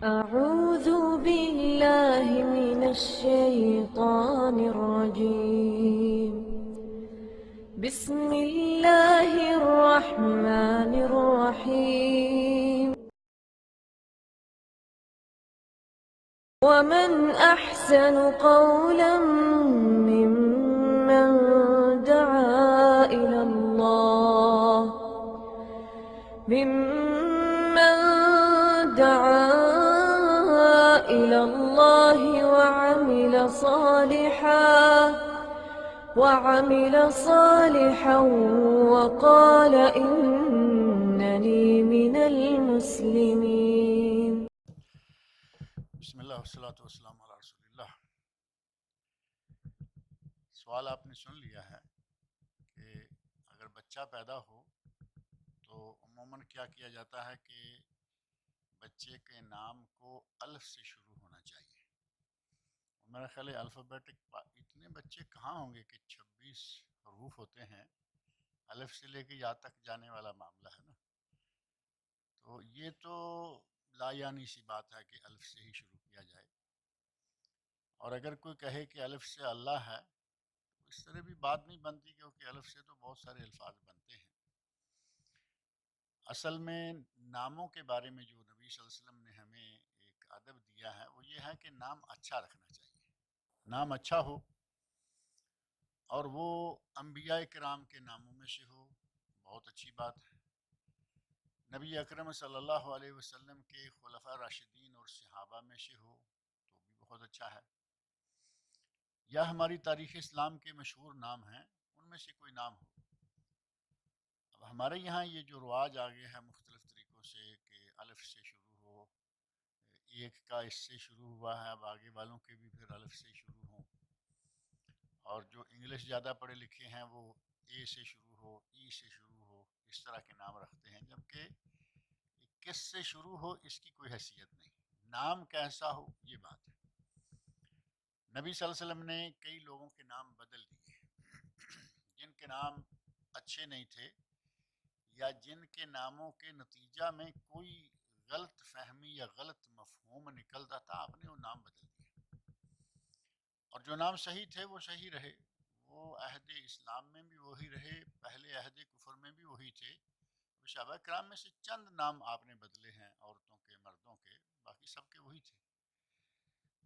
أعوذ بالله من الشيطان الرجيم. بسم الله الرحمن الرحيم. ومن أحسن قولا ممن دعا إلى الله ممن دعا إلى الله وعمل صالحا وقال إنني من المسلمين. بسم اللہ والصلاۃ والسلام علی رسول اللہ۔ سوال آپ نے سن لیا ہے کہ اگر بچہ پیدا ہو تو عموماً کیا کیا جاتا ہے کہ بچے کے نام کو الف سے شروع ہونا چاہیے۔ میرا خیال ہے الفابیٹک اتنے بچے کہاں ہوں گے کہ 26 حروف ہوتے ہیں، الف سے لے کے یا تک جانے والا معاملہ ہے نا۔ تو یہ تو لا یعنی سی بات ہے کہ الف سے ہی شروع کیا جائے، اور اگر کوئی کہے کہ الف سے اللہ ہے تو اس طرح بھی بات نہیں بنتی، کیونکہ الف سے تو بہت سارے الفاظ بنتے ہیں۔ اصل میں ناموں کے بارے میں جو نبی صلی اللہ علیہ وسلم نے ہمیں ایک ادب دیا ہے وہ یہ ہے کہ نام اچھا رکھنا چاہیے، نام اچھا ہو، اور وہ انبیاء کرام کے ناموں میں سے ہو، بہت اچھی بات ہے۔ نبی اکرم صلی اللہ علیہ وسلم کے خلفاء راشدین اور صحابہ میں سے ہو تو بھی بہت اچھا ہے، یا ہماری تاریخ اسلام کے مشہور نام ہیں ان میں سے کوئی نام ہو۔ اب ہمارے یہاں یہ جو رواج آ گیا ہے مختلف طریقوں سے کہ الف سے شروع ہو، ایک کا اس سے شروع ہوا ہے، اب آگے والوں کے بھی پھر الف سے شروع ہوں، اور جو انگلش زیادہ پڑھے لکھے ہیں وہ اے سے شروع ہو، ای سے شروع ہو، اس طرح کے نام رکھتے ہیں، جبکہ کس سے شروع ہو اس کی کوئی حیثیت نہیں، نام کیسا ہو یہ بات ہے۔ نبی صلی اللہ علیہ وسلم نے کئی لوگوں کے نام بدل دیے، جن کے نام اچھے نہیں تھے یا جن کے ناموں کے نتیجہ میں کوئی غلط فہمی یا غلط مفہوم نکلتا تھا، آپ نے وہ نام بدل دیے، اور جو نام صحیح تھے وہ صحیح رہے، وہ عہد اسلام میں بھی وہی رہے، پہلے عہد کفر میں بھی وہی تھے۔ صحابہ کرام میں سے چند نام آپ نے بدلے ہیں، عورتوں کے، مردوں کے، باقی سب کے وہی تھے۔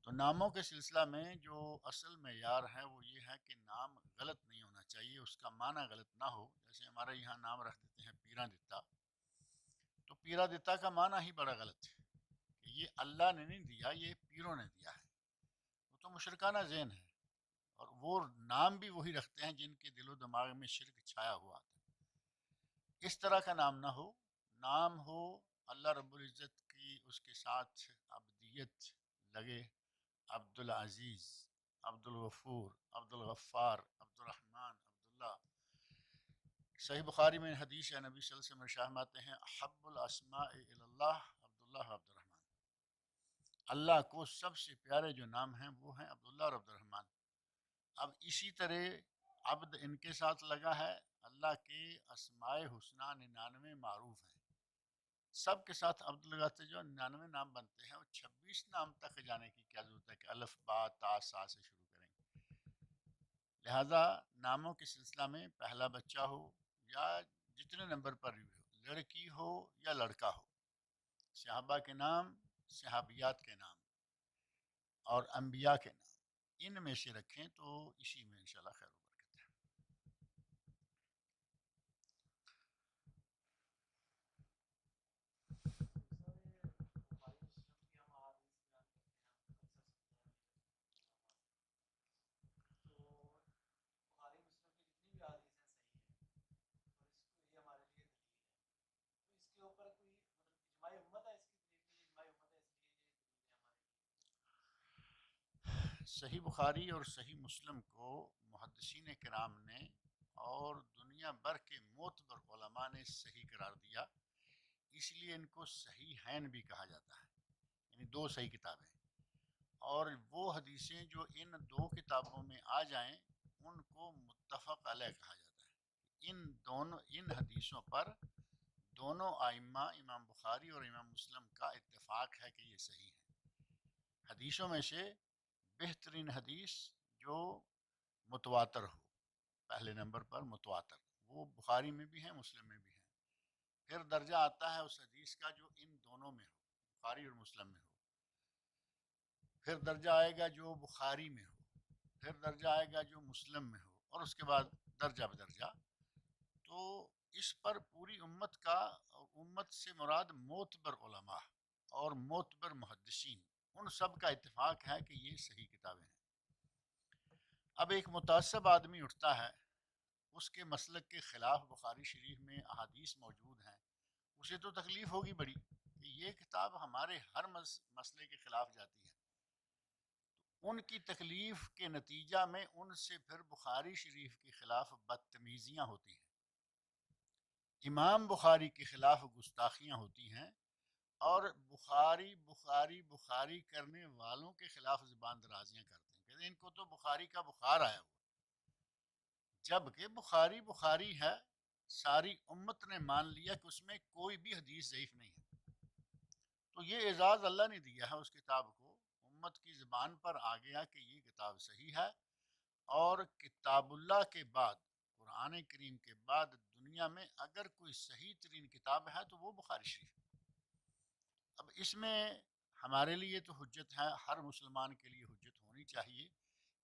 تو ناموں کے سلسلہ میں جو اصل معیار ہے وہ یہ ہے کہ نام غلط نہیں ہونا چاہیے، اس کا معنی غلط نہ ہو۔ جیسے ہمارے یہاں نام رکھ دیتے ہیں پیرا دتا، تو پیرا دتا کا معنی ہی بڑا غلط ہے کہ یہ اللہ نے نہیں دیا، یہ پیروں نے دیا ہے، وہ تو مشرکانہ ذہن ہے، اور وہ نام بھی وہی رکھتے ہیں جن کے دل و دماغ میں شرک چھایا ہوا تھا۔ اس طرح کا نام نہ ہو، نام ہو اللہ رب العزت کی اس کے ساتھ عبدیت لگے، عبد العزیز، عبد الغفور، عبد الغفار، عبد الرحمن، عبداللہ۔ صحیح بخاری میں حدیث ہے، نبی صلی اللہ علیہ وسلم ارشاد آتے ہیں احب الاسماء اللہ عبداللہ عبد الرحمن، اللہ کو سب سے پیارے جو نام ہیں وہ ہیں عبداللہ اور عبد الرحمن۔ اب اسی طرح عبد ان کے ساتھ لگا ہے، اللہ کے اسماء حسنہ 99 معروف ہیں، سب کے ساتھ عبد لگاتے جو 99 نام بنتے ہیں، اور 26 نام تک جانے کی کیا ضرورت ہے کہ الف با تا سا سے شروع کریں گے۔ لہذا ناموں کے سلسلہ میں پہلا بچہ ہو یا جتنے نمبر پر بھی ہو، لڑکی ہو یا لڑکا ہو، صحابہ کے نام، صحابیات کے نام اور انبیاء کے نام ان میں سے رکھیں تو اسی میں انشاءاللہ خیر و برکت ہے۔ صحیح بخاری اور صحیح مسلم کو محدثین کرام نے اور دنیا بھر کے معتبر علماء نے صحیح قرار دیا، اس لیے ان کو صحیحین بھی کہا جاتا ہے، یعنی دو صحیح کتابیں، اور وہ حدیثیں جو ان دو کتابوں میں آ جائیں ان کو متفق علیہ کہا جاتا ہے۔ ان حدیثوں پر دونوں آئمہ امام بخاری اور امام مسلم کا اتفاق ہے کہ یہ صحیح ہے۔ حدیثوں میں سے بہترین حدیث جو متواتر ہو، پہلے نمبر پر متواتر، وہ بخاری میں بھی ہے، مسلم میں بھی ہے۔ پھر درجہ آتا ہے اس حدیث کا جو ان دونوں میں ہو، بخاری اور مسلم میں ہو۔ پھر درجہ آئے گا جو بخاری میں ہو، پھر درجہ آئے گا جو مسلم میں ہو، اور اس کے بعد درجہ بدرجہ۔ تو اس پر پوری امت کا، اور امت سے مراد معتبر علماء اور معتبر محدثین، ان سب کا اتفاق ہے کہ یہ صحیح کتابیں ہیں۔ اب ایک متعصب آدمی اٹھتا ہے، اس کے مسلک کے خلاف بخاری شریف میں احادیث موجود ہیں، اسے تو تکلیف ہوگی بڑی کہ یہ کتاب ہمارے ہر مسئلے کے خلاف جاتی ہے۔ ان کی تکلیف کے نتیجہ میں ان سے پھر بخاری شریف کے خلاف بدتمیزیاں ہوتی ہیں، امام بخاری کے خلاف گستاخیاں ہوتی ہیں، اور بخاری بخاری بخاری کرنے والوں کے خلاف زبان درازیاں کرتے ہیں، کہتے ہیں ان کو تو بخاری کا بخار آیا ہوا، جبکہ بخاری بخاری ہے، ساری امت نے مان لیا کہ اس میں کوئی بھی حدیث ضعیف نہیں ہے۔ تو یہ اعزاز اللہ نے دیا ہے اس کتاب کو، امت کی زبان پر آ گیا کہ یہ کتاب صحیح ہے، اور کتاب اللہ کے بعد، قرآن کریم کے بعد دنیا میں اگر کوئی صحیح ترین کتاب ہے تو وہ بخاری شریف۔ اب اس میں ہمارے لیے تو حجت ہے، ہر مسلمان کے لیے حجت ہونی چاہیے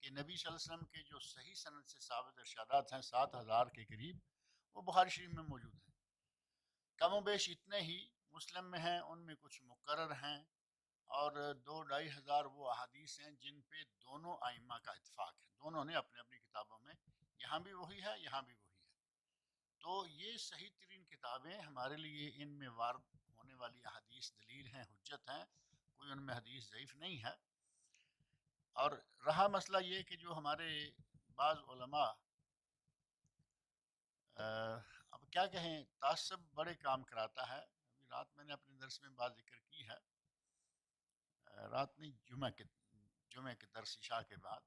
کہ نبی صلی اللہ علیہ وسلم کے جو صحیح سند سے ثابت ارشادات ہیں 7,000 کے قریب، وہ بخاری شریف میں موجود ہیں۔ کم و بیش اتنے ہی مسلم میں ہیں، ان میں کچھ مقرر ہیں، اور 2-2.5 ہزار وہ احادیث ہیں جن پہ دونوں ائمہ کا اتفاق ہے، دونوں نے اپنے اپنی کتابوں میں، یہاں بھی وہی ہے، یہاں بھی وہی ہے۔ تو یہ صحیح ترین کتابیں ہمارے لیے، ان میں وارد ہونے والی احادیث دلیل ہیں، حجت ہیں، کوئی ان میں حدیث ضعیف نہیں ہے۔ اور رہا مسئلہ یہ کہ جو ہمارے بعض علماء، اب کیا کہیں، تعصب بڑے کام کراتا ہے۔ ابھی رات میں نے اپنے درس میں بات ذکر کی ہے، رات نہیں، جمعہ کے درس عشاء کے بعد،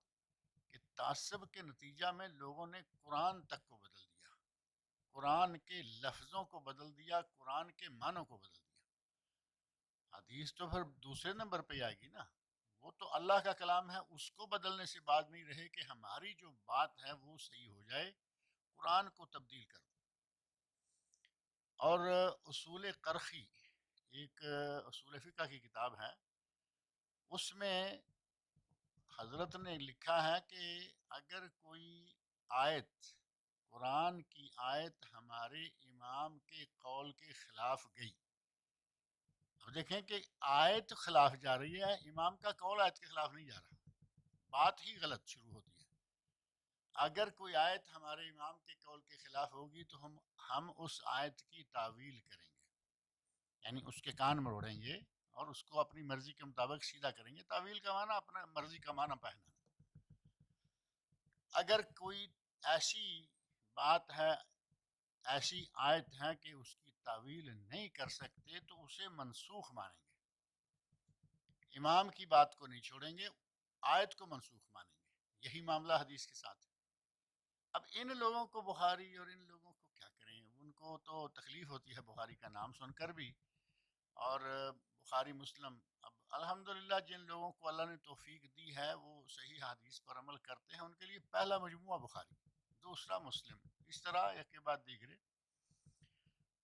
کہ تعصب کے نتیجہ میں لوگوں نے قرآن تک کو بدل دیا، قرآن کے لفظوں کو بدل دیا، قرآن کے معنوں کو بدل دیا۔ حدیث تو پھر دوسرے نمبر پہ آئے گی نا، وہ تو اللہ کا کلام ہے، اس کو بدلنے سے بات نہیں رہے کہ ہماری جو بات ہے وہ صحیح ہو جائے، قرآن کو تبدیل کر دو۔ اور اصول قرخی، ایک اصول فقہ کی کتاب ہے، اس میں حضرت نے لکھا ہے کہ اگر کوئی آیت، قرآن کی آیت ہمارے امام کے قول کے خلاف گئی، اب دیکھیں کہ آیت خلاف جا رہی ہے، امام کا قول آیت کے خلاف نہیں جا رہا، بات ہی غلط شروع ہوتی ہے۔ اگر کوئی آیت ہمارے امام کے قول کے خلاف ہوگی تو ہم اس آیت کی تعویل کریں گے، یعنی اس کے کان مروڑیں گے اور اس کو اپنی مرضی کے مطابق سیدھا کریں گے۔ تعویل کا معنی اپنا مرضی کا معنی پہنا۔ اگر کوئی ایسی بات ہے، ایسی آیت ہے کہ اس کی تعویل نہیں کر سکتے تو اسے منسوخ مانیں گے، امام کی بات کو نہیں چھوڑیں گے، آیت کو منسوخ مانیں گے۔ یہی معاملہ حدیث کے ساتھ ہے۔ اب ان لوگوں کو بخاری، اور ان لوگوں کو کیا کریں، ان کو تو تکلیف ہوتی ہے بخاری کا نام سن کر بھی، اور بخاری مسلم۔ اب الحمدللہ جن لوگوں کو اللہ نے توفیق دی ہے وہ صحیح حدیث پر عمل کرتے ہیں، ان کے لیے پہلا مجموعہ بخاری، دوسرا مسلم، اس طرح ایک کے بعد دیگرے۔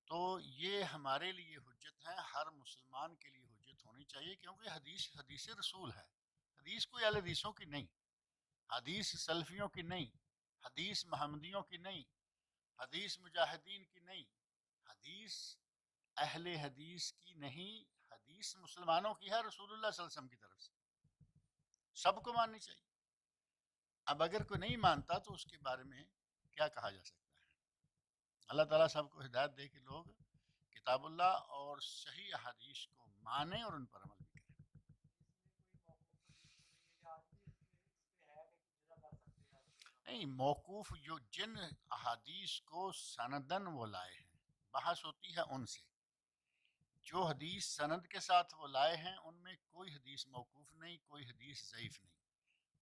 تو یہ ہمارے لیے حجت ہے، ہر مسلمان کے لیے حجت ہونی چاہیے، کیونکہ حدیث رسول ہے، حدیث کوئی اہل حدیثوں کی نہیں، حدیث سلفیوں کی نہیں، حدیث محمدیوں کی نہیں، حدیث مجاہدین کی نہیں، حدیث اہل حدیث کی نہیں، حدیث مسلمانوں کی ہے، رسول اللہ صلی اللہ علیہ وسلم کی طرف سے، سب کو ماننی چاہیے۔ اب اگر کوئی نہیں مانتا تو اس کے بارے میں کیا کہا جا سکتا ہے؟ اللہ تعالیٰ سب کو ہدایت دے کہ لوگ کتاب اللہ اور صحیح احادیث کو مانیں اور ان پر عمل بھی کریں۔ نہیں، موقوف جو جن احادیث کو سندن وہ لائے ہیں، بحث ہوتی ہے ان سے، جو حدیث سند کے ساتھ وہ لائے ہیں ان میں کوئی حدیث موقوف نہیں، کوئی حدیث ضعیف نہیں۔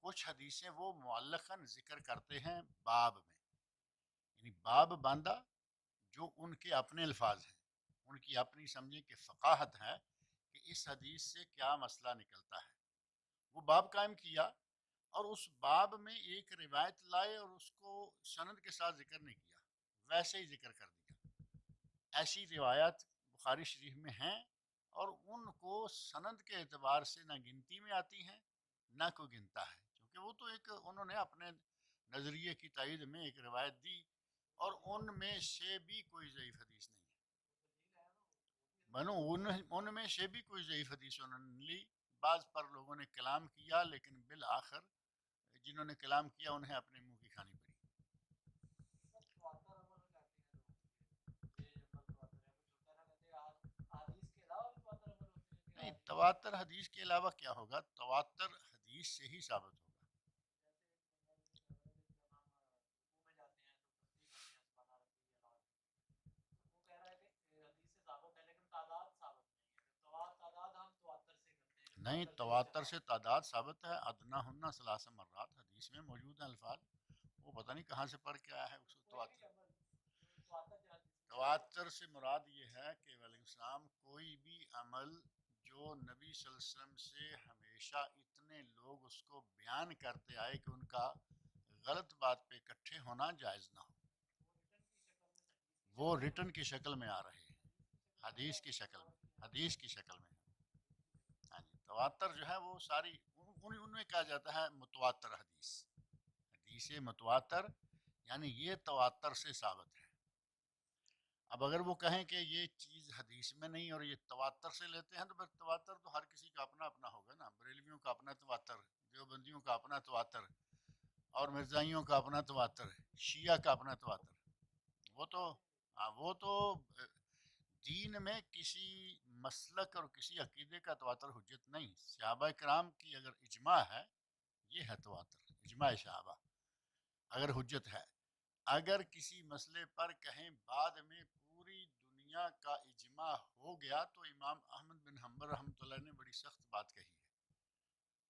کچھ حدیثیں وہ معلقاً ذکر کرتے ہیں باب میں، یعنی باب باندھا جو ان کے اپنے الفاظ ہیں، ان کی اپنی سمجھیں کہ فقاہت ہے کہ اس حدیث سے کیا مسئلہ نکلتا ہے، وہ باب قائم کیا اور اس باب میں ایک روایت لائے اور اس کو سند کے ساتھ ذکر نہیں کیا، ویسے ہی ذکر کر دیا۔ ایسی روایات بخاری شریف میں ہیں اور ان کو سند کے اعتبار سے نہ گنتی میں آتی ہیں نہ کوئی گنتا ہے، کیونکہ وہ تو ایک انہوں نے اپنے نظریے کی تائید میں ایک روایت دی اور ان میں سے بھی کوئی ضعیف حدیث نہیں ہے، بنو ان میں سے بھی کوئی ضعیف حدیث انہوں نے لی۔ بعض پر لوگوں نے کلام کیا لیکن بالآخر جنہوں نے کلام کیا انہیں اپنے منہ کی کھانی پڑی۔ نہیں، تواتر حدیث کے علاوہ کیا ہوگا؟ تواتر حدیث سے ہی ثابت ہوگا۔ نہیں، تواتر سے تعداد ثابت ہے، ادنا ہننا ثلاث مرات حدیث میں موجود ہیں الفاظ، وہ پتہ نہیں کہاں سے پڑھ کے آیا ہے اس کو تواتر۔ تواتر سے مراد یہ ہے کہ علیہ السلام کوئی بھی عمل جو نبی صلی اللہ علیہ وسلم سے ہمیشہ اتنے لوگ اس کو بیان کرتے آئے کہ ان کا غلط بات پہ اکٹھے ہونا جائز نہ ہو، وہ ریٹن کی شکل میں آ رہے ہیں، حدیث کی شکل میں، حدیث کی شکل میں۔ ہاں جی، تواتر جو ہے وہ ساری ان میں کہا جاتا ہے متواتر حدیث، حدیث متواتر یعنی یہ تواتر سے ثابت ہے۔ اب اگر وہ کہیں کہ یہ چیز حدیث میں نہیں اور یہ تواتر سے لیتے ہیں تو پھر تواتر تو ہر کسی کا اپنا اپنا ہوگا نا، بریلویوں کا اپنا تواتر، دیوبندیوں کا اپنا تواتر اور مرزائیوں کا اپنا تواتر، شیعہ کا اپنا تواتر۔ وہ تو دین میں کسی مسلک اور کسی عقیدے کا تواتر حجت نہیں۔ صحابہ کرام کی اگر اجماع ہے یہ ہے تواتر، اجماع صحابہ اگر حجت ہے۔ اگر کسی مسئلے پر کہیں بعد میں پوری دنیا کا اجماع ہو گیا تو امام احمد بن حنبل رحمۃ اللہ نے بڑی سخت بات کہی ہے۔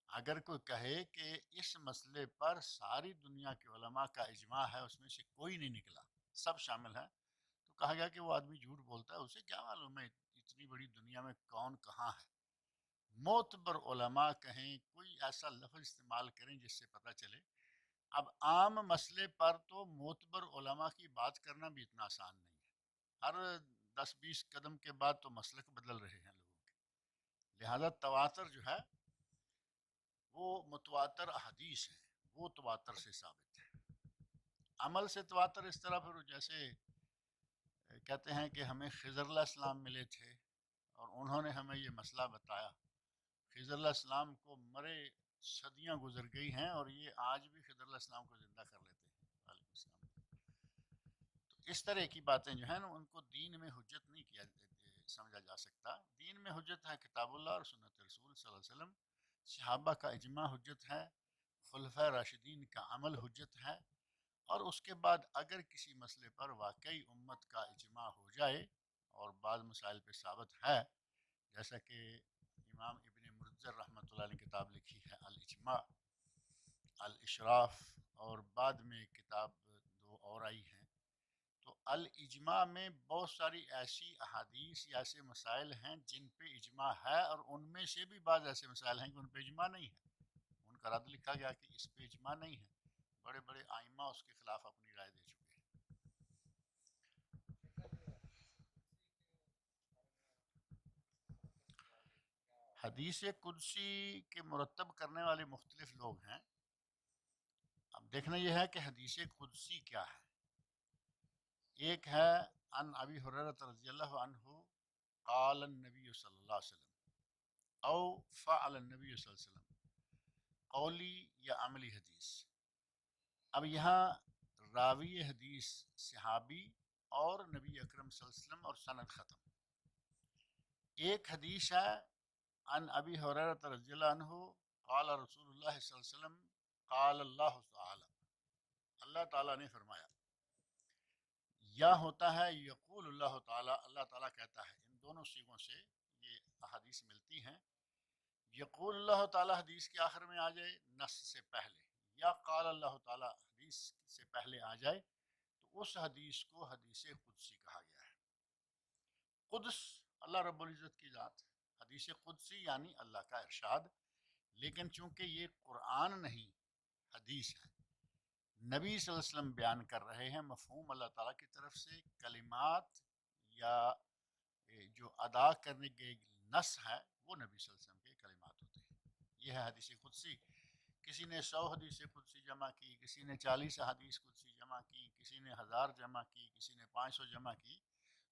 اگر کوئی کہے کہ اس مسئلے پر ساری دنیا کے علماء کا اجماع ہے، اس میں سے کوئی نہیں نکلا، سب شامل ہے، تو کہا گیا کہ وہ آدمی جھوٹ بولتا ہے، اسے کیا معلوم ہے اتنی بڑی دنیا میں کون کہاں ہے۔ معتبر علماء کہیں، کوئی ایسا لفظ استعمال کریں جس سے پتہ چلے۔ اب عام مسئلے پر تو معتبر علماء کی بات کرنا بھی اتنا آسان نہیں ہے، ہر 10-20 قدم کے بعد تو مسلک بدل رہے ہیں لوگوں کے، لہذا تواتر جو ہے وہ متواتر احادیث ہیں، وہ تواتر سے ثابت ہے۔ عمل سے تواتر اس طرح پھر جیسے کہتے ہیں کہ ہمیں خضر علیہ السلام ملے تھے اور انہوں نے ہمیں یہ مسئلہ بتایا، خضر علیہ السلام کو مرے صدیاں گزر گئی ہیں اور یہ آج بھی خضر علیہ السلام کو زندہ کر لیتے ہیں، علیہ السلام۔ تو اس طرح کی باتیں جو ہیں نا ان کو دین میں حجت نہیں کیا سمجھا جا سکتا۔ دین میں حجت ہے کتاب اللہ اور سنت رسول صلی اللہ علیہ وسلم، صحابہ کا اجماع حجت ہے، خلفۂ راشدین کا عمل حجت ہے، اور اس کے بعد اگر کسی مسئلے پر واقعی امت کا اجماع ہو جائے اور بعض مسائل پہ ثابت ہے، جیسا کہ امام ابن مرزر رحمۃ اللہ نے کتاب لکھی ہے الاجماع الاشراف، اور بعد میں کتاب دو اور آئی ہیں، تو الاجماع میں بہت ساری ایسی احادیث یا ایسے مسائل ہیں جن پہ اجماع ہے، اور ان میں سے بھی بعض ایسے مسائل ہیں کہ ان پہ اجماع نہیں ہے، ان کا رد لکھا گیا کہ اس پہ اجماع نہیں ہے، بڑے بڑے آئمہ اس کے خلاف اپنی رائے دے چکے ہیں۔ حدیث قدسی کے مرتب کرنے والے مختلف لوگ ہیں۔ اب دیکھنا یہ ہے کہ حدیث قدسی کیا ہے۔ ایک ہے عن ابی ہریرہ رضی اللہ عنہ قال النبی صلی اللہ علیہ وسلم او فعل النبی صلی اللہ علیہ وسلم، قولی یا عملی حدیث۔ اب یہاں راوی حدیث صحابی اور نبی اکرم صلی اللہ علیہ وسلم اور سند ختم۔ ایک حدیث ہے عن ابی ہریرہ رضی اللہ عنہ قال رسول اللہ صلی اللہ علیہ وسلم قال اللہ تعالی، اللہ تعالیٰ نے فرمایا، یا ہوتا ہے یقول اللہ تعالیٰ، اللہ تعالیٰ کہتا ہے، ان دونوں صیغوں سے یہ احادیث ملتی ہیں۔ یقول اللہ تعالیٰ حدیث کے آخر میں آ جائے نص سے پہلے، یا قال اللہ تعالیٰ حدیث سے پہلے آ جائے تو اس حدیث کو حدیث قدسی کہا گیا ہے۔ قدس اللہ رب العزت کی ذات، حدیث قدسی یعنی اللہ کا ارشاد، لیکن چونکہ یہ قرآن نہیں حدیث ہے، نبی صلی اللہ علیہ وسلم بیان کر رہے ہیں، مفہوم اللہ تعالیٰ کی طرف سے کلمات یا جو ادا کرنے کے نص ہے وہ نبی صلی اللہ علیہ وسلم کے کلمات ہوتے ہیں، یہ ہے حدیث قدسی۔ کسی نے 100 حدیث قدسی جمع کی، کسی نے 40 حدیث قدسی جمع کی، کسی نے 1000 جمع کی، کسی نے 500 جمع کی،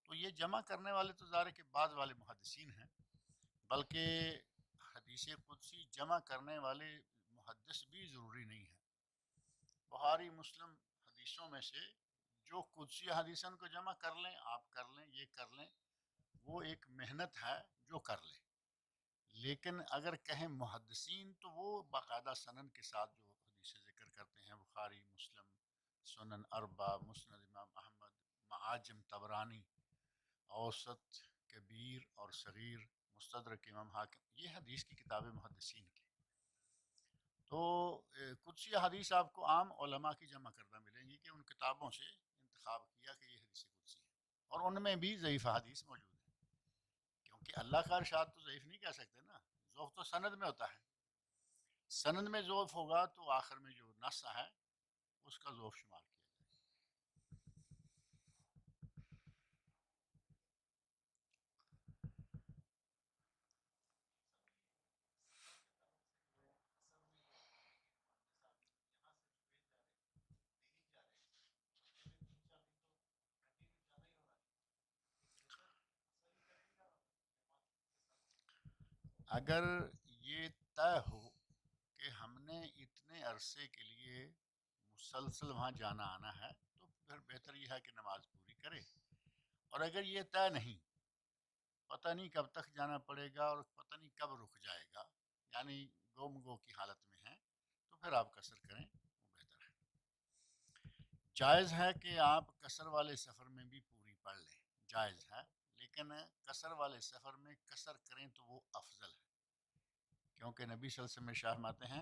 تو یہ جمع کرنے والے تو ظاہر کے بعد والے محدثین ہیں، بلکہ حدیث قدسی جمع کرنے والے محدث بھی ضروری نہیں ہیں۔ بخاری مسلم حدیثوں میں سے جو قدسی حدیث ان کو جمع کر لیں، آپ کر لیں، یہ کر لیں، وہ ایک محنت ہے جو کر لیں، لیکن اگر کہیں محدثین تو وہ باقاعدہ سنن کے ساتھ جو حدیث ذکر کرتے ہیں، بخاری مسلم سنن اربع مسند امام احمد معاجم طبرانی اوسط کبیر اور صغیر مستدرک امام حاکم، یہ حدیث کی کتاب محدثین کی۔ تو قدسی حدیث آپ کو عام علماء کی جمع کردہ ملیں گی کہ ان کتابوں سے انتخاب کیا کہ یہ حدیث قدسی ہے، اور ان میں بھی ضعیف حدیث موجود ہے، کیونکہ اللہ کا ارشاد تو ضعیف نہیں کہہ سکتے نا، ضعف تو سند میں ہوتا ہے، سند میں ضعف ہوگا تو آخر میں جو نص ہے اس کا ضعف شمار کیا جائے۔ اگر یہ طے ہو کہ ہم نے اتنے عرصے کے لیے مسلسل وہاں جانا آنا ہے تو پھر بہتر یہ ہے کہ نماز پوری کرے، اور اگر یہ طے نہیں، پتہ نہیں کب تک جانا پڑے گا اور پتہ نہیں کب رک جائے گا، یعنی گم گو کی حالت میں ہیں، تو پھر آپ قصر کریں، وہ بہتر ہے۔ جائز ہے کہ آپ قصر والے سفر میں بھی پوری پڑھ لیں، جائز ہے، لیکن قصر والے سفر میں قصر کریں تو وہ افضل ہے، کیونکہ نبی صلی اللہ علیہ وسلم ارشاد فرماتے ہیں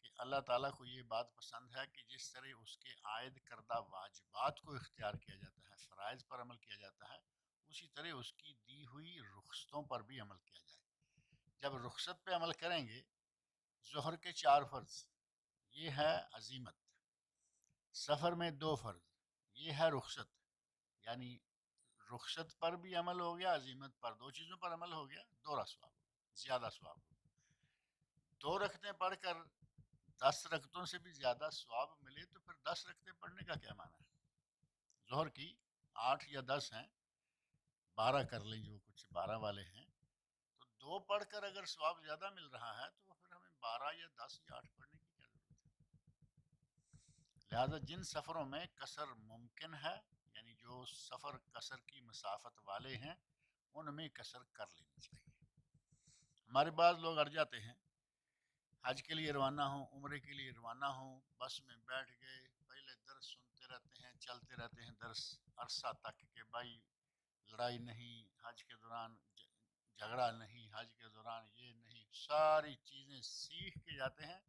کہ اللہ تعالیٰ کو یہ بات پسند ہے کہ جس طرح اس کے عائد کردہ واجبات کو اختیار کیا جاتا ہے، فرائض پر عمل کیا جاتا ہے، اسی طرح اس کی دی ہوئی رخصتوں پر بھی عمل کیا جائے۔ جب رخصت پہ عمل کریں گے، ظہر کے 4 فرض، یہ ہے عزیمت، سفر میں 2 فرض، یہ ہے رخصت، یعنی رخصت پر بھی عمل ہو گیا، عزیمت پر، 2 چیزوں پر عمل ہو گیا، 2 ثواب، زیادہ ثواب ہو۔ 2 رکعتیں پڑھ کر 10 رکعتوں سے بھی زیادہ ثواب ملے تو پھر 10 رکعتیں پڑھنے کا کیا معنی ہے؟ ظہر کی 8 یا 10 ہیں، 12 کر لیں جو کچھ 12 والے ہیں، تو 2 پڑھ کر اگر ثواب زیادہ مل رہا ہے تو پھر ہمیں 12 یا 10 یا 8 پڑھنے کی کیا ضرورت ہے؟ لہذا جن سفروں میں قصر ممکن ہے، یعنی جو سفر قصر کی مسافت والے ہیں، ان میں قصر کر لینی چاہیے۔ ہمارے بعض لوگ اڑ جاتے ہیں، حج کے لیے روانہ ہوں، عمرے کے لیے روانہ ہوں، بس میں بیٹھ گئے، پہلے درس سنتے رہتے ہیں، چلتے رہتے ہیں درس عرصہ تک کہ بھائی لڑائی نہیں، حج کے دوران جھگڑا نہیں، حج کے دوران یہ نہیں، ساری چیزیں سیکھ کے جاتے ہیں،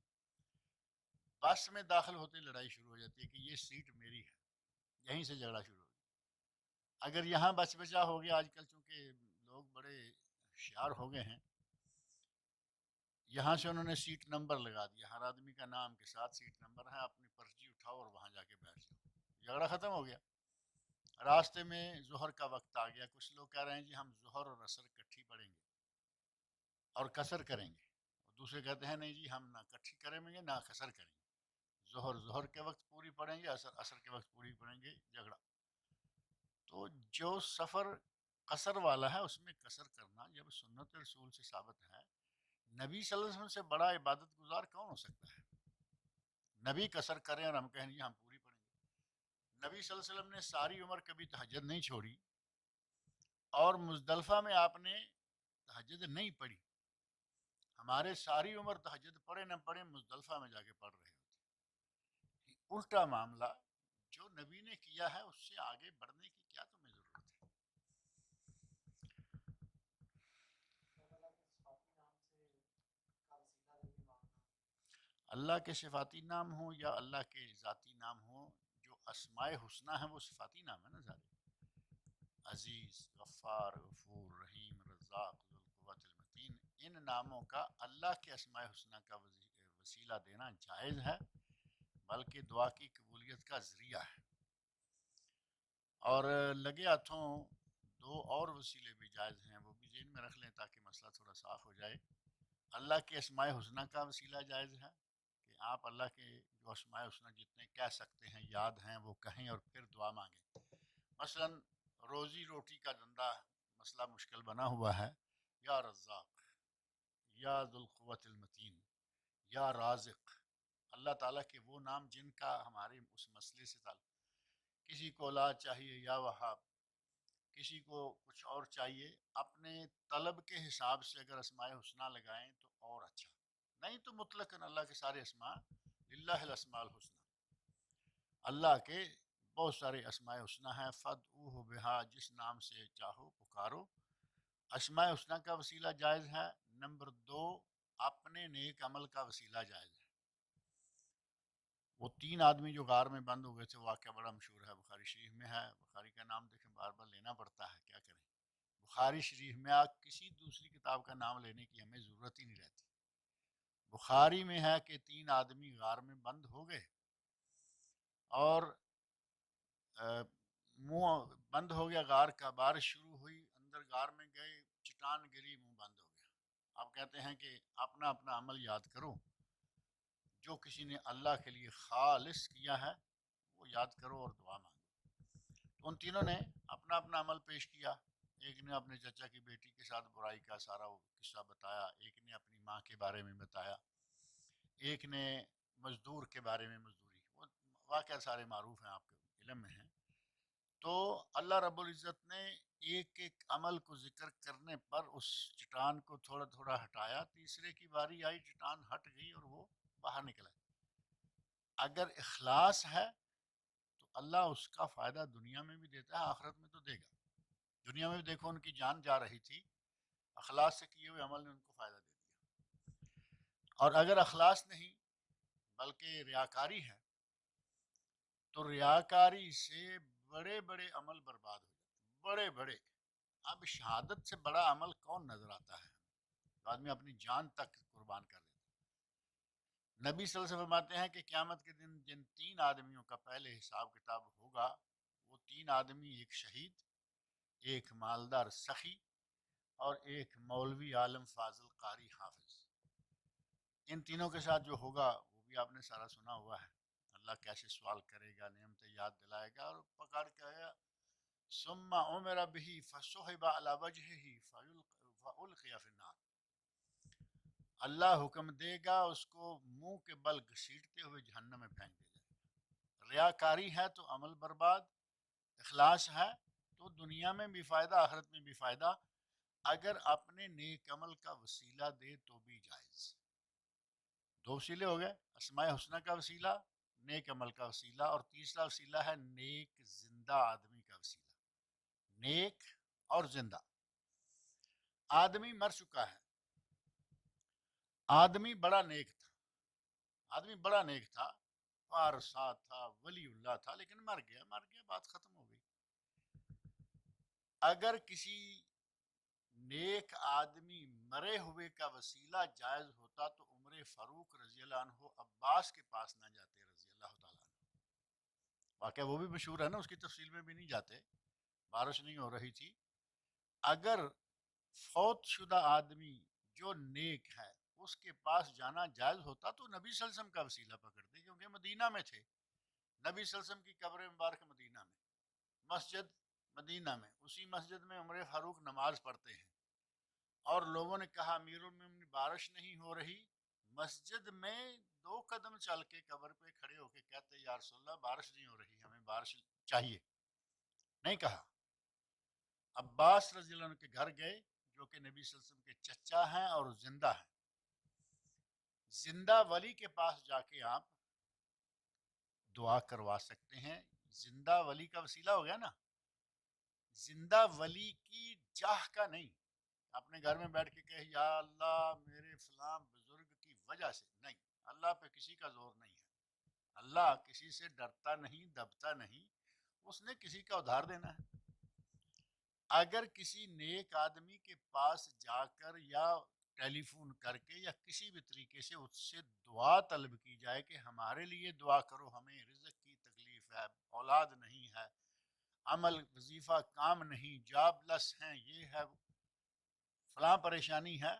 بس میں داخل ہوتے لڑائی شروع ہو جاتی ہے کہ یہ سیٹ میری ہے، یہیں سے جھگڑا شروع ہو گیا۔ اگر یہاں بچ بچا ہو گیا، آج کل چونکہ لوگ بڑے ہوشیار ہو گئے ہیں، یہاں سے انہوں نے سیٹ نمبر لگا دیا، ہر آدمی کا نام کے ساتھ سیٹ نمبر ہے، اپنی پرچی اٹھاؤ اور وہاں جا کے بیٹھ جاؤ، جھگڑا ختم ہو گیا۔ راستے میں ظہر کا وقت آ گیا، کچھ لوگ کہہ رہے ہیں جی ہم ظہر اور عصر کٹھی پڑھیں گے اور قصر کریں گے، اور دوسرے کہتے ہیں نہیں جی ہم نہ کٹھی کریں گے نہ قصر کریں گے، ظہر کے وقت پوری پڑھیں گے، عصر کے وقت پوری پڑھیں گے، جھگڑا۔ تو جو سفر قصر والا ہے اس میں قصر کرنا جب سنت رسول سے ثابت ہے، نبی صلی اللہ علیہ وسلم سے بڑا عبادت گزار کون ہو سکتا ہے؟ نبی قصر کریں اور ہم کہیں جی ہم پوری پڑھیں گے۔ نبی صلی اللہ علیہ وسلم نے ساری عمر کبھی تہجد نہیں چھوڑی، اور مزدلفہ میں آپ نے تہجد نہیں پڑھی، ہمارے ساری عمر تہجد پڑھے نہ پڑھے مزدلفہ میں جا کے پڑھ رہے ہوتے۔ الٹا معاملہ، جو نبی نے کیا ہے اس سے آگے بڑھنے کی کیا تمہیں ضرورت ہے؟ اللہ کے صفاتی نام ہوں یا اللہ کے ذاتی نام ہوں، جو اسماء حسنہ ہیں وہ صفاتی نام ہے نا سارے۔ عزیز، غفار، غفور، رحیم، رزاق، ذوالقوت المتین، ان ناموں کا اللہ کے اسماء حسنہ کا وسیلہ دینا جائز ہے، بلکہ دعا کی قبولیت کا ذریعہ ہے۔ اور لگے ہاتھوں دو اور وسیلے بھی جائز ہیں، وہ بھی ذہن میں رکھ لیں تاکہ مسئلہ تھوڑا صاف ہو جائے۔ اللہ کے اسماء حسنہ کا وسیلہ جائز ہے کہ آپ اللہ کے جو اسماء حسنہ جتنے کہہ سکتے ہیں، یاد ہیں، وہ کہیں اور پھر دعا مانگیں۔ مثلا روزی روٹی کا دھندا مسئلہ مشکل بنا ہوا ہے، یا رزاق، یا ذوالقوت المتین، یا رازق، اللہ تعالیٰ کے وہ نام جن کا ہمارے اس مسئلے سے تعلق، کسی کو اولاد چاہیے یا وہاب، کسی کو کچھ اور چاہیے، اپنے طلب کے حساب سے اگر اسماء حسنہ لگائیں تو اور اچھا، نہیں تو مطلقاً اللہ کے سارے اسماء، للہ الاسماء الحسنہ، اللہ کے بہت سارے اسماء حسنہ ہیں، فادعوہ بہا، جس نام سے چاہو پکارو۔ اسماء حسنہ کا وسیلہ جائز ہے۔ نمبر دو، اپنے نیک عمل کا وسیلہ جائز ہے۔ وہ تین آدمی جو غار میں بند ہو گئے تھے، واقعہ بڑا مشہور ہے، بخاری شریف میں ہے، بخاری کا نام دیکھیں بار بار لینا پڑتا ہے، کیا کریں، بخاری شریف میں آپ کسی دوسری کتاب کا نام لینے کی ہمیں ضرورت ہی نہیں رہتی۔ بخاری میں ہے کہ تین آدمی غار میں بند ہو گئے اور منہ بند ہو گیا غار کا، بارش شروع ہوئی، اندر غار میں گئے، چٹان گری، منہ بند ہو گیا۔ آپ کہتے ہیں کہ اپنا اپنا عمل یاد کرو، جو کسی نے اللہ کے لیے خالص کیا ہے وہ یاد کرو اور دعا مانگو۔ تو ان تینوں نے اپنا اپنا عمل پیش کیا۔ ایک نے اپنے چچا کی بیٹی کے ساتھ برائی کا سارا وہ قصہ بتایا، ایک نے اپنی ماں کے بارے میں بتایا، ایک نے مزدور کے بارے میں، مزدوری، وہ واقعہ سارے معروف ہیں، آپ کے علم میں ہیں۔ تو اللہ رب العزت نے ایک ایک عمل کو ذکر کرنے پر اس چٹان کو تھوڑا تھوڑا ہٹایا، تیسرے کی باری آئی، چٹان ہٹ گئی اور وہ باہر نکلا۔ اگر اخلاص ہے تو اللہ اس کا فائدہ دنیا میں بھی دیتا ہے، آخرت میں تو دے گا۔ دنیا میں بھی دیکھو ان کی جان جا رہی تھی، اخلاص سے کیے ہوئے عمل نے ان کو فائدہ دے دیا۔ اور اگر اخلاص نہیں بلکہ ریاکاری ہے تو ریاکاری سے بڑے بڑے عمل برباد ہو جاتے ہیں، بڑے بڑے۔ اب شہادت سے بڑا عمل کون نظر آتا ہے؟ آدمی اپنی جان تک قربان کر دیتا ہے۔ نبی صلی اللہ علیہ وسلم فرماتے ہیں کہ قیامت کے دن جن تین آدمیوں کا پہلے حساب کتاب ہوگا، وہ تین آدمی، ایک شہید، ایک مالدار سخی، اور ایک مولوی عالم فاضل قاری حافظ۔ ان تینوں کے ساتھ جو ہوگا وہ بھی آپ نے سارا سنا ہوا ہے، اللہ کیسے سوال کرے گا، نعمتیں یاد دلائے گا اور پکڑ کے آیا، ثم عمر به فصحب على وجهه فألقي في النار، اللہ حکم دے گا اس کو منہ کے بل گھسیٹتے ہوئے جہنم میں پھینک دے جائے گا۔ ریاکاری ہے تو عمل برباد، اخلاص ہے تو دنیا میں بھی فائدہ، آخرت میں بھی فائدہ۔ اگر اپنے نیک عمل کا وسیلہ دے تو بھی جائز۔ دو وسیلے ہو گئے، اسماء حسنہ کا وسیلہ، نیک عمل کا وسیلہ، اور تیسرا وسیلہ ہے نیک زندہ آدمی کا وسیلہ۔ نیک اور زندہ آدمی مر چکا ہے، آدمی بڑا نیک تھا، آدمی بڑا نیک تھا، پارسا تھا، ولی اللہ تھا، لیکن مر گیا، مر گیا، بات ختم ہو گئی۔ اگر کسی نیک آدمی مرے ہوئے کا وسیلہ جائز ہوتا تو عمر فاروق رضی اللہ عنہ عباس کے پاس نہ جاتے رضی اللہ تعالیٰ عنہ۔ واقعہ وہ بھی مشہور ہے نا، اس کی تفصیل میں بھی نہیں جاتے، بارش نہیں ہو رہی تھی۔ اگر فوت شدہ آدمی جو نیک ہے اس کے پاس جانا جائز ہوتا تو نبی صلی اللہ علیہ وسلم کا وسیلہ پکڑتے، کیونکہ مدینہ میں تھے، نبی صلی اللہ علیہ وسلم کی قبر مبارک مدینہ میں، مسجد مدینہ میں، اسی مسجد میں عمر فاروق نماز پڑھتے ہیں، اور لوگوں نے کہا امیر المومنین بارش نہیں ہو رہی، مسجد میں دو قدم چل کے قبر پہ کھڑے ہو کے کہتے یا رسول اللہ بارش نہیں ہو رہی، ہمیں بارش چاہیے، نہیں کہا۔ عباس رضی اللہ عنہ کے گھر گئے، جو کہ نبی صلی اللہ علیہ وسلم کے چچا ہیں اور زندہ ہیں۔ زندہ ولی کے پاس جا کے آپ دعا کروا سکتے ہیں، زندہ ولی کا وسیلہ ہو گیا نا، زندہ ولی کی جاہ کا نہیں، اپنے گھر میں بیٹھ کے کہے یا اللہ میرے فلاں بزرگ کی وجہ سے، نہیں، اللہ پہ کسی کا زور نہیں ہے، اللہ کسی سے ڈرتا نہیں، دبتا نہیں، اس نے کسی کا ادھار دینا ہے۔ اگر کسی نیک آدمی کے پاس جا کر یا ٹیلی فون کر کے یا کسی بھی طریقے سے اس سے دعا طلب کی جائے کہ ہمارے لیے دعا کرو، ہمیں رزق کی تکلیف ہے، اولاد نہیں ہے، عمل وظیفہ کام نہیں، جاب لس ہیں، یہ ہے فلاں پریشانی ہے،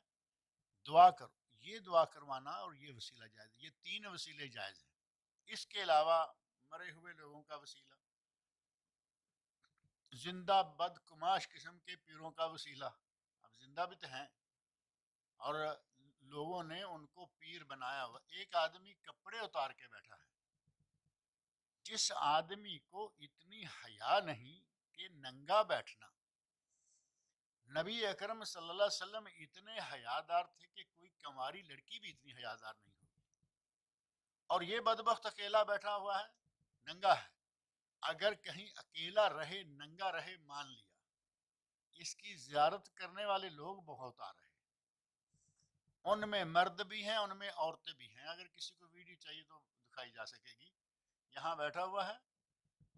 دعا کرو، یہ دعا کروانا اور یہ وسیلہ جائز ہے، یہ تین وسیلے جائز ہیں۔ اس کے علاوہ مرے ہوئے لوگوں کا وسیلہ، زندہ بدکماش قسم کے پیروں کا وسیلہ، اب زندہ بھی تو ہیں اور لوگوں نے ان کو پیر بنایا ہوا۔ ایک آدمی کپڑے اتار کے بیٹھا ہے، جس آدمی کو اتنی حیا نہیں کہ ننگا بیٹھنا، نبی اکرم صلی اللہ علیہ وسلم اتنے حیادار تھے کہ کوئی کنواری لڑکی بھی اتنی حیادار نہیں ہوگی، اور یہ بدبخت اکیلا بیٹھا ہوا ہے، ننگا ہے۔ اگر کہیں اکیلا رہے ننگا رہے مان لیا، اس کی زیارت کرنے والے لوگ بہت آ رہے ہیں، ان میں مرد بھی ہیں ان میں عورتیں بھی ہیں۔ اگر کسی کو ویڈیو چاہیے تو دکھائی جا سکے گی، یہاں بیٹھا ہوا ہے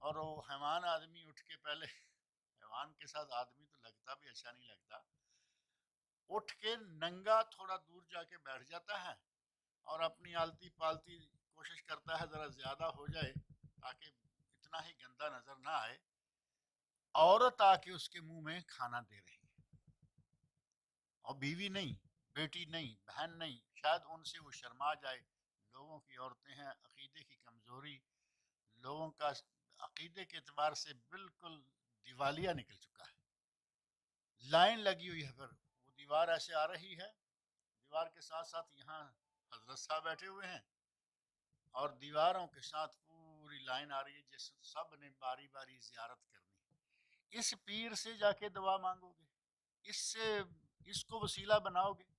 اور وہ حیوان آدمی اٹھ کے پہلے حیوان کے ساتھ آدمی تو لگتا بھی اچھا نہیں لگتا، اٹھ کے ننگا تھوڑا دور جا کے بیٹھ جاتا ہے اور اپنی آلتی پالتی کوشش کرتا ہے ذرا زیادہ ہو جائے تاکہ اتنا ہی گندا نظر نہ آئے، عورت آ کے اس کے منہ میں کھانا دے رہی ہے، اور بیوی نہیں، بیٹی نہیں، بہن نہیں، شاید ان سے وہ شرما جائے۔ لوگوں کی عورتیں ہیں، عقیدے کی کمزوری، لوگوں کا عقیدے کے اعتبار سے بالکل دیوالیہ نکل چکا ہے، لائن لگی ہوئی ہے، پھر وہ دیوار ایسے آ رہی ہے، دیوار کے ساتھ ساتھ یہاں حضرت صاحب بیٹھے ہوئے ہیں اور دیواروں کے ساتھ پوری لائن آ رہی ہے، جس سب نے باری باری زیارت کرنی ہے۔ اس پیر سے جا کے دعا مانگو گے، اس سے اس کو وسیلہ بناؤ گے،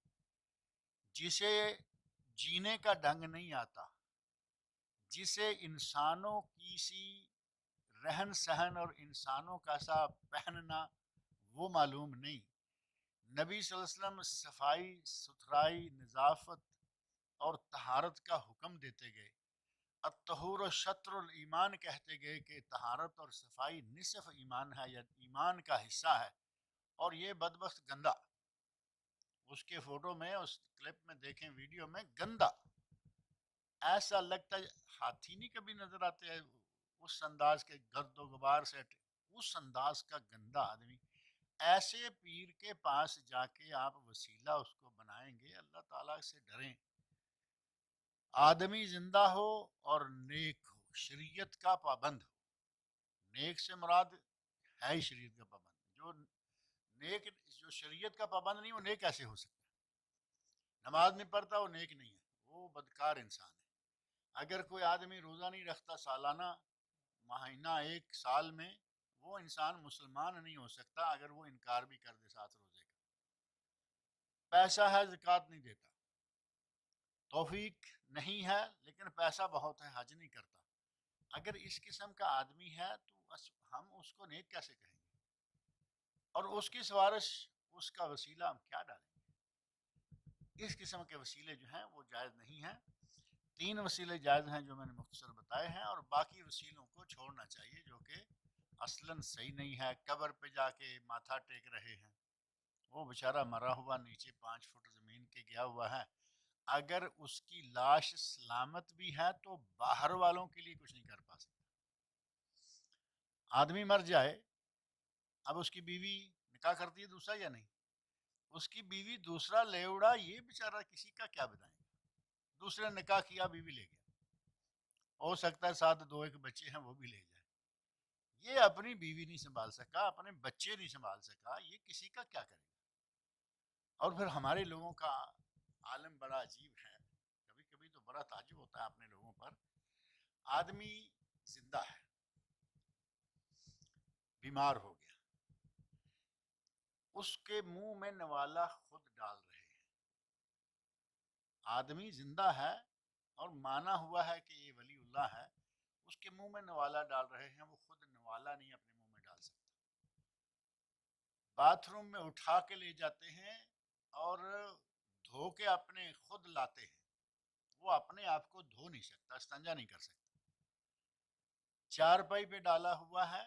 جسے جینے کا ڈھنگ نہیں آتا، جسے انسانوں کی سی رہن سہن اور انسانوں کا سا پہننا وہ معلوم نہیں۔ نبی صلی اللہ علیہ وسلم صفائی ستھرائی نظافت اور طہارت کا حکم دیتے گئے، الطہور و شطر الایمان کہتے گئے کہ طہارت اور صفائی نصف ایمان ہے یا ایمان کا حصہ ہے، اور یہ بدبخت گندا، اس کے فوٹو میں اس کلپ میں دیکھیں ویڈیو میں گندا، ایسا لگتا ہے ہاتھی نہیں کبھی نظر آتے ہیں اس انداز کے گرد و غبار سے، اس انداز کا گندا آدمی، ایسے پیر کے پاس جا کے آپ وسیلہ اس کو بنائیں گے؟ اللہ تعالیٰ سے ڈریں۔ آدمی زندہ ہو اور نیک ہو، شریعت کا پابند ہو، نیک سے مراد ہے ہی شریعت کا پابند، جو نیک جو شریعت کا پابند نہیں وہ نیک کیسے ہو سکتا ہے؟ نماز نہیں پڑھتا وہ نیک نہیں ہے، وہ بدکار انسان ہے۔ اگر کوئی آدمی روزہ نہیں رکھتا سالانہ، مہینہ، ایک سال میں، وہ انسان مسلمان نہیں ہو سکتا اگر وہ انکار بھی کر دے ساتھ روزے کا۔ پیسہ ہے زکوٰۃ نہیں دیتا، توفیق نہیں ہے لیکن پیسہ بہت ہے حج نہیں کرتا، اگر اس قسم کا آدمی ہے تو ہم اس کو نیک کیسے کہیں گے؟ اور اس کی سفارش، اس کا وسیلہ ہم کیا ڈالیں گے؟ اس قسم کے وسیلے جو ہیں وہ جائز نہیں ہیں۔ تین وسیلے جائز ہیں جو میں نے مختصر بتائے ہیں، اور باقی وسیلوں کو چھوڑنا چاہیے جو کہ اصلاً صحیح نہیں ہے۔ قبر پہ جا کے ماتھا ٹیک رہے ہیں، وہ بیچارہ مرا ہوا نیچے 5 فٹ زمین کے گیا ہوا ہے، اگر اس کی لاش سلامت بھی ہے تو باہر والوں کے لیے کچھ نہیں کر پا سکتا۔ آدمی مر جائے، اب اس کی بیوی نکاح کرتی ہے دوسرا یا نہیں؟ اس کی بیوی دوسرا لے اڑا، یہ بیچارہ کسی کا کیا بتائیں گے؟ دوسرے نے نکاح کیا، بیوی لے گیا، ہو سکتا ہے ساتھ 2 ایک بچے ہیں وہ بھی لے جائے، یہ اپنی بیوی نہیں سنبھال سکا، اپنے بچے نہیں سنبھال سکا، یہ کسی کا کیا کرے گا؟ اور پھر ہمارے لوگوں کا عالم بڑا عجیب ہے، کبھی کبھی تو بڑا تعجب ہوتا ہے اپنے لوگوں پر۔ آدمی زندہ ہے، بیمار ہو گیا، اس کے منہ میں نوالا خود ڈال رہے ہیں۔ آدمی زندہ ہے اور مانا ہوا ہے کہ یہ ولی اللہ ہے، اس کے منہ میں نوالا ڈال رہے ہیں، وہ خود نوالا نہیں اپنے منہ میں ڈال سکتا، باتھ روم میں اٹھا کے لے جاتے ہیں اور دھو کے اپنے خود لاتے ہیں، وہ اپنے آپ کو دھو نہیں سکتا، استنجا نہیں کر سکتا، چارپائی پہ ڈالا ہوا ہے،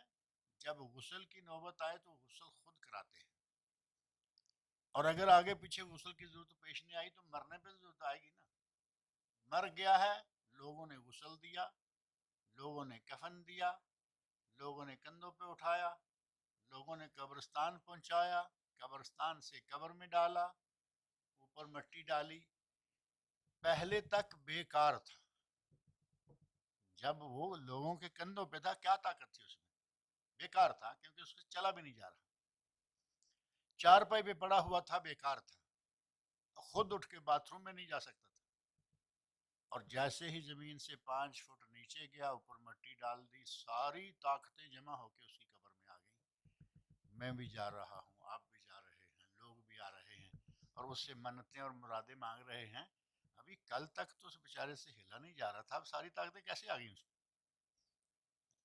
جب غسل کی نوبت آئے تو غسل خود کراتے ہیں، اور اگر آگے پیچھے غسل کی ضرورت پیش نہیں آئی تو مرنے پہ ضرورت آئے گی نا. مر گیا ہے، لوگوں نے غسل دیا، لوگوں نے کفن دیا، لوگوں نے کندھوں پہ اٹھایا، لوگوں نے قبرستان پہنچایا، قبرستان سے قبر میں ڈالا، اوپر مٹی ڈالی. پہلے تک بیکار تھا، جب وہ لوگوں کے کندھوں پہ تھا کیا طاقت تھی اس میں؟ بیکار تھا، کیونکہ اس سے چلا بھی نہیں جا رہا. چارپائی پہ پڑا ہوا تھا، بیکار تھا، خود اٹھ کے باتھ روم میں نہیں جا سکتا تھا. اور جیسے ہی زمین سے 5 فٹ نیچے گیا، اوپر مٹی ڈال دی، ساری طاقتیں جمع ہو کے اس کی قبر میں آ گئی. میں بھی جا رہا ہوں، آپ بھی جا رہے ہیں، لوگ بھی آ رہے ہیں، اور اس سے منتیں اور مرادیں مانگ رہے ہیں. ابھی کل تک تو اس بیچارے سے ہلا نہیں جا رہا تھا، اب ساری طاقتیں کیسے آ گئی اس میں؟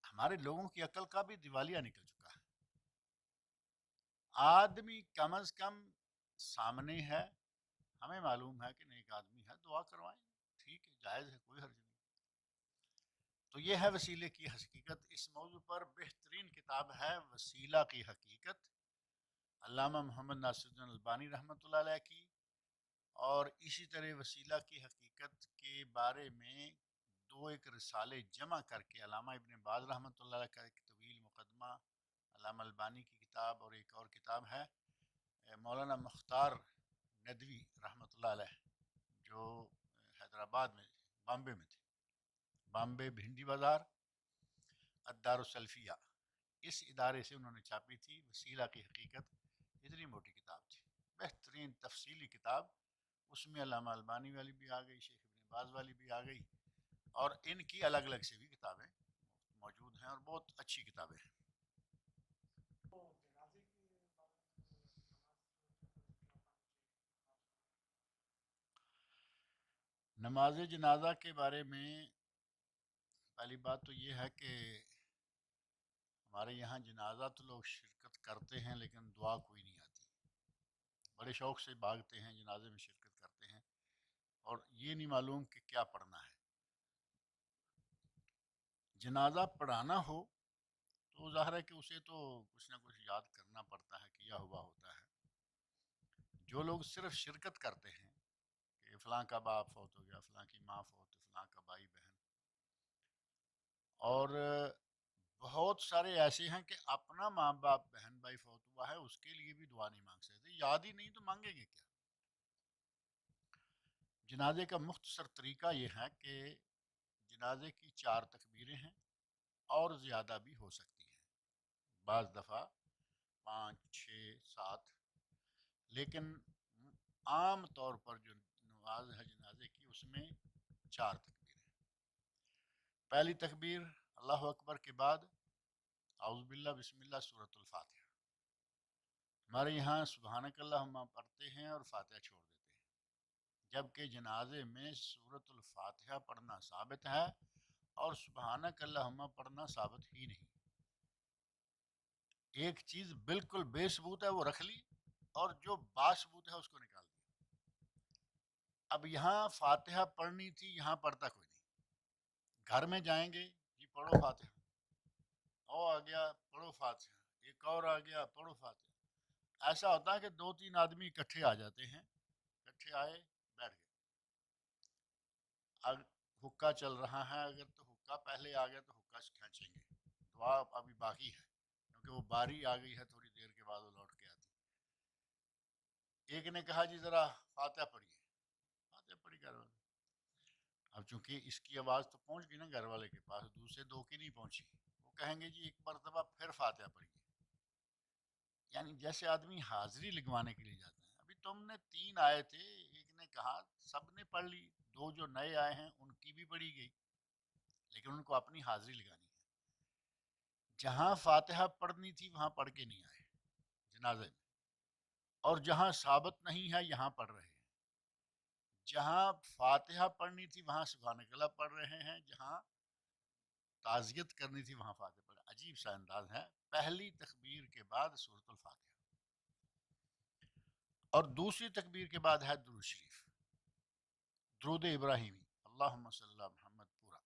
ہمارے لوگوں کی عقل کا بھی دیوالیہ نکل چکا ہے. آدمی کم از کم سامنے ہے، ہمیں معلوم ہے کہ نیک آدمی ہے، دعا کروائیں، ٹھیک ہے، جائز ہے، کوئی حرج نہیں. تو یہ ہے وسیلے کی حقیقت. اس موضوع پر بہترین کتاب ہے وسیلہ کی حقیقت، علامہ محمد ناصر الدین البانی رحمۃ اللہ علیہ کی. اور اسی طرح وسیلہ کی حقیقت کے بارے میں ایک رسالے جمع کر کے علامہ ابن باز رحمۃ اللہ علیہ کا ایک طویل مقدمہ، علامہ البانی کی کتاب، اور ایک اور کتاب ہے مولانا مختار ندوی رحمۃ اللہ علیہ، جو حیدرآباد میں، بامبے میں تھے، بامبے بھنڈی بازار، الدار السلفیہ، اس ادارے سے انہوں نے چھاپی تھی وسیلہ کی حقیقت. اتنی موٹی کتاب تھی، بہترین تفصیلی کتاب. اس میں علامہ البانی والی بھی آ گئی، شیخ ابن باز والی بھی آ گئی، اور ان کی الگ الگ سے بھی کتابیں موجود ہیں، اور بہت اچھی کتابیں ہیں. نماز جنازہ کے بارے میں پہلی بات تو یہ ہے کہ ہمارے یہاں جنازہ تو لوگ شرکت کرتے ہیں، لیکن دعا کوئی نہیں آتی. بڑے شوق سے بھاگتے ہیں، جنازے میں شرکت کرتے ہیں، اور یہ نہیں معلوم کہ کیا پڑھنا ہے. جنازہ پڑھانا ہو تو ظاہر ہے کہ اسے تو کچھ نہ کچھ یاد کرنا پڑتا ہے، کیا ہوا ہوتا ہے. جو لوگ صرف شرکت کرتے ہیں کہ فلاں کا باپ فوت ہو گیا، فلاں کی ماں فوت، فلاں کا بھائی بہن، اور بہت سارے ایسے ہیں کہ اپنا ماں باپ بہن بھائی فوت ہوا ہے، اس کے لیے بھی دعا نہیں مانگ سکتے. یاد ہی نہیں تو مانگیں گے کیا؟ جنازے کا مختصر طریقہ یہ ہے کہ جنازے کی 4 تکبیریں ہیں، اور زیادہ بھی ہو سکتی ہیں، بعض دفعہ 5 6 7، لیکن عام طور پر جو نماز ہے جنازے کی، اس میں 4 تکبیریں. پہلی تکبیر اللہ اکبر کے بعد اعوذ باللہ بسم اللہ سورۃ الفاتحہ. ہمارے یہاں سبحانک اللہم پڑھتے ہیں اور فاتحہ چھوڑ دیتے ہیں، جبکہ جنازے میں سورۃ الفاتحہ پڑھنا ثابت ہے، اور سبحانک اللہم پڑھنا ثابت ہی نہیں. ایک چیز بالکل بے ثبوت ہے وہ رکھ لی، اور جو باثبوت ہے اس کو نکال دیا. اب یہاں فاتحہ پڑھنی تھی، یہاں پڑھتا کوئی نہیں. گھر میں جائیں گے، جی پڑھو فاتحہ، او آ گیا پڑھو فاتحہ، ایک اور آ گیا پڑھو فاتحہ. ایسا ہوتا ہے کہ 2 3 آدمی اکٹھے آ جاتے ہیں، اکٹھے آئے، بیٹھ گئے. اگر حکا چل رہا ہے، اگر تو حکا پہلے آ گیا تو حکا کھینچیں گے، دعا ابھی باقی ہے، کیونکہ وہ باری آ گئی ہے، تھوڑی دیر کے بعد وہ لوٹ کے آتی. ایک نے کہا جی ذرا فاتحہ پڑھیے، فاتحہ پڑھی گھر والے. اب چونکہ اس کی آواز تو پہنچ گئی نا گھر والے کے پاس، دوسرے 2 کی نہیں پہنچی، وہ کہیں گے جی ایک مرتبہ پھر فاتحہ پڑھیے. یعنی جیسے آدمی حاضری لگوانے کے لیے جاتا ہے. ابھی تم نے 3 آئے تھے، ایک نے کہا، سب نے پڑھ لی، 2 جو نئے آئے ہیں ان کی بھی پڑھی گئی، لیکن ان کو اپنی حاضری لگانی ہے. جہاں فاتحہ پڑھنی تھی وہاں پڑھ کے نہیں آئے جنازے میں، اور جہاں ثابت نہیں ہے یہاں پڑھ رہے ہیں. جہاں فاتحہ پڑھنی تھی وہاں سبحانک اللہ پڑھ رہے ہیں، جہاں تعزیت کرنی تھی وہاں فاتحہ پڑھ. عجیب سا انداز ہے. پہلی تکبیر کے بعد سورۃ الفاتحہ، اور دوسری تکبیر کے بعد ہے درود شریف، درود ابراہیمی، اللہم صلی اللہ محمد پورا.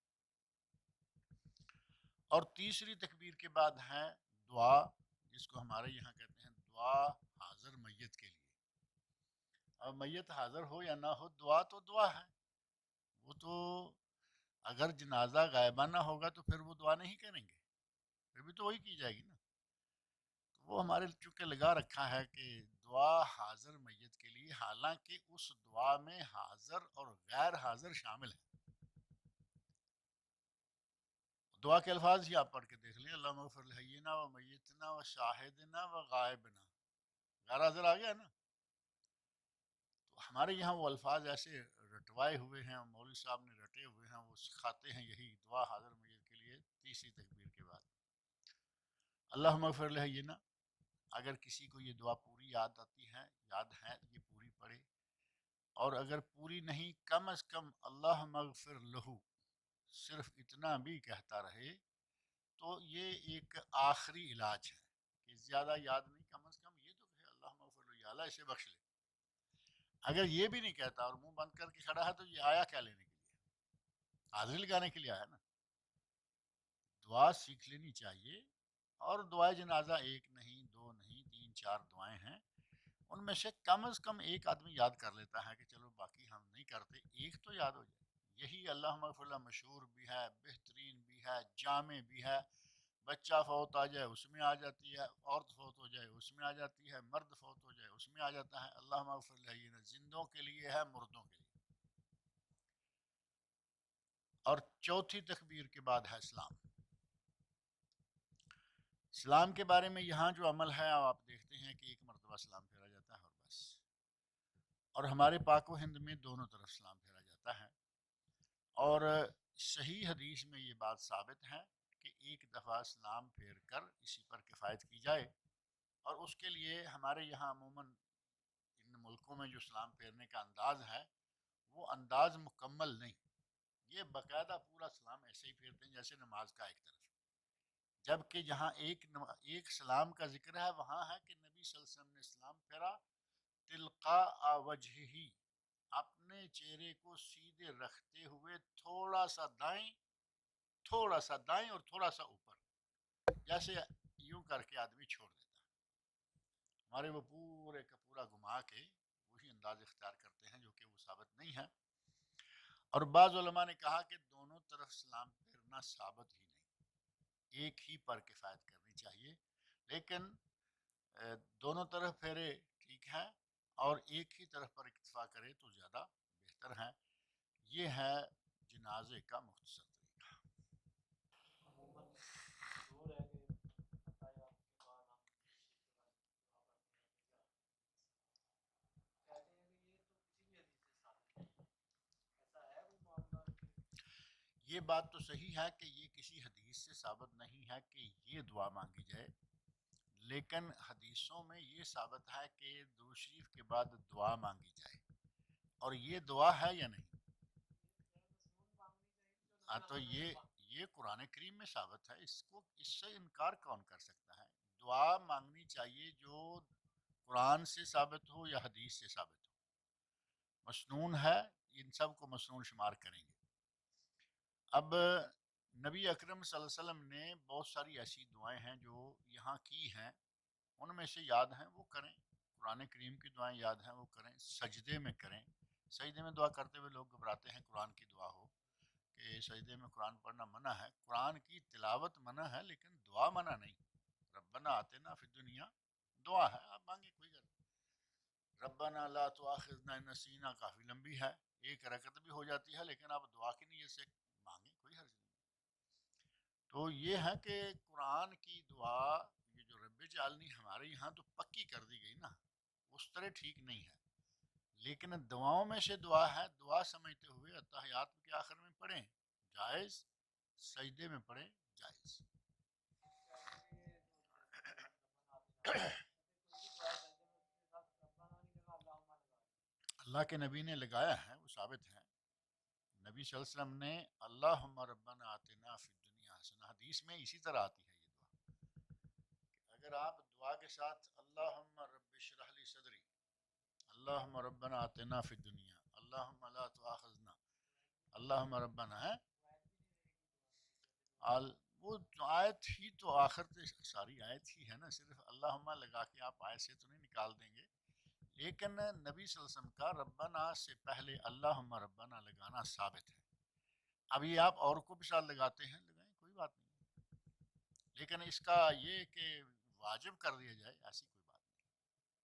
اور تیسری تکبیر کے بعد ہے دعا، جس کو ہمارے یہاں کہتے ہیں دعا حاضر میت کے لیے. اب میت حاضر ہو یا نہ ہو، دعا تو دعا ہے. وہ تو اگر جنازہ غائبانہ ہوگا تو پھر وہ دعا نہیں کریں گے، پھر بھی تو وہی کی جائے گی نا. تو وہ ہمارے چونکہ لگا رکھا ہے کہ دعا حاضر میت کے لیے، حالانکہ اس دعا میں حاضر اور غیر حاضر شامل ہے. دعا کے الفاظ ہی آپ پڑھ کے دیکھ لیں، اللہم اغفر لحینا و میتنا و شاہدنا و غائبنا. غیر حاضر آ گیا نا. تو ہمارے یہاں وہ الفاظ ایسے رٹوائے ہوئے ہیں، مولوی صاحب نے رٹے ہوئے ہیں، وہ سکھاتے ہیں یہی دعا حاضر میت کے لیے تیسری تکبیر کے بعد. اللہم اغفر لحینا، اگر کسی کو یہ دعا پوری یاد آتی ہے، یاد ہے، یہ پوری پڑھے. اور اگر پوری نہیں، کم از کم اللہم اغفر لہو صرف اتنا بھی کہتا رہے، تو یہ ایک آخری علاج ہے کہ زیادہ یاد نہیں، کم از کم یہ تو کہے اللہم اغفر لہو، یا اللہ اسے بخش لے. اگر یہ بھی نہیں کہتا اور منہ بند کر کے کھڑا ہے تو یہ آیا کیا لینے کے لیے؟ حاضری لگانے کے لیے آیا نا. دعا سیکھ لینی چاہیے. اور دعائے جنازہ ایک نہیں، دو نہیں، 3 4 دعائیں ہیں. ان میں سے کم از کم ایک آدمی یاد کر لیتا ہے کہ چلو باقی ہم نہیں کرتے، ایک تو یاد ہو جائے. یہی اللہم اغفر اللہ مشہور بھی ہے، بہترین بھی ہے، جامع بھی ہے. بچہ فوت آ جائے اس میں آ جاتی ہے، عورت فوت ہو جائے اس میں آ جاتی ہے، مرد فوت ہو جائے اس میں آ جاتا ہے. اللہم اغفر اللہ زندوں کے لیے ہے، مردوں کے لیے. اور چوتھی تکبیر کے بعد ہے اسلام. اسلام کے بارے میں یہاں جو عمل ہے آپ دیکھتے ہیں کہ ایک مرتبہ سلام پھیرا جاتا ہے اور بس. اور ہمارے پاک و ہند میں دونوں طرف سلام پھیرا جاتا ہے. اور صحیح حدیث میں یہ بات ثابت ہے کہ ایک دفعہ سلام پھیر کر اسی پر کفایت کی جائے. اور اس کے لیے ہمارے یہاں عموماً ان ملکوں میں جو سلام پھیرنے کا انداز ہے وہ انداز مکمل نہیں. یہ باقاعدہ پورا سلام ایسے ہی پھیرتے ہیں جیسے نماز کا ایک طرف. جبکہ جہاں ایک سلام کا ذکر ہے وہاں ہے کہ نبی صلی اللہ علیہ وسلم نے سلام پھیرا تلقاء وجہہ، اپنے چہرے کو سیدھے رکھتے ہوئے تھوڑا سا دائیں، تھوڑا سا دائیں اور تھوڑا سا اوپر، جیسے یوں کر کے آدمی چھوڑ دیتا. ہمارے وہ پورے کا پورا گھما کے وہی انداز اختیار کرتے ہیں جو کہ وہ ثابت نہیں ہے. اور بعض علماء نے کہا کہ دونوں طرف سلام پھیرنا ثابت ہی نہیں، ایک ہی پر کفایت کرنی چاہیے. لیکن دونوں طرف پھیرے ٹھیک ہے، اور ایک ہی طرف پر اکتفا کرے تو زیادہ بہتر ہے. یہ ہے جنازے کا مختصر طریقہ. یہ بات تو صحیح ہے کہ یہ کسی حدیث سے ثابت نہیں ہے کہ یہ دعا مانگی جائے، لیکن حدیثوں میں یہ ثابت ہے کہ درود شریف کے بعد دعا مانگی جائے. اور یہ دعا ہے یا نہیں؟ تو یہ قرآن کریم میں ثابت ہے، اس سے انکار کون کر سکتا ہے؟ دعا مانگنی چاہیے جو قرآن سے ثابت ہو یا حدیث سے ثابت ہو. مسنون ہے، ان سب کو مسنون شمار کریں گے. اب نبی اکرم صلی اللہ علیہ وسلم نے بہت ساری ایسی دعائیں ہیں جو یہاں کی ہیں، ان میں سے یاد ہیں وہ کریں. قرآن کریم کی دعائیں یاد ہیں وہ کریں. سجدے میں کریں. سجدے میں دعا کرتے ہوئے لوگ گھبراتے ہیں قرآن کی دعا ہو کہ سجدے میں قرآن پڑھنا منع ہے. قرآن کی تلاوت منع ہے لیکن دعا منع نہیں. ربنا آتنا فی الدنیا دعا ہے، آپ مانگیں کوئی غلط. ربنا لا تؤاخذنا ان نسینا کافی لمبی ہے، ایک رکعت بھی ہو جاتی ہے، لیکن آپ دعا کی نیت سے مانگیں کوئی حرج نہیں. تو یہ ہے کہ قرآن کی دعا یہ جو رب جعلنی ہمارے یہاں تو پکی کر دی گئی نا، اس طرح ٹھیک نہیں ہے. لیکن دعاؤں میں سے دعا ہے، دعا سمجھتے ہوئے اتحیات کے آخر میں پڑھیں جائز، سجدے میں پڑھیں جائز. اللہ کے نبی نے لگایا ہے، وہ ثابت ہے. نبی صلی اللہ علیہ وسلم نے اللہم ربنا آتنا فی الدنیا حسنہ، حدیث میں اسی طرح آتی ہے یہ دعا. اگر آپ دعا کے ساتھ اللہم رب اشرح لی صدری، اللہم ربنا آتنا فی الدنیا، اللہم لا تؤاخذنا، اللہم ربنا ہے وہ آیت ہی تو آخر تے ساری آیت ہی ہے نا، صرف اللہم لگا کے آپ آیت سے تو نہیں نکال دیں گے، لیکن نبی صلی اللہ علیہ وسلم کا ربنا سے پہلے اللہم ربنا لگانا ثابت ہے۔ اب یہ آپ اور کو بھی ساتھ لگاتے ہیں، لگائیں، کوئی بات نہیں، لیکن اس کا یہ کہ واجب کر دیا جائے ایسی کوئی بات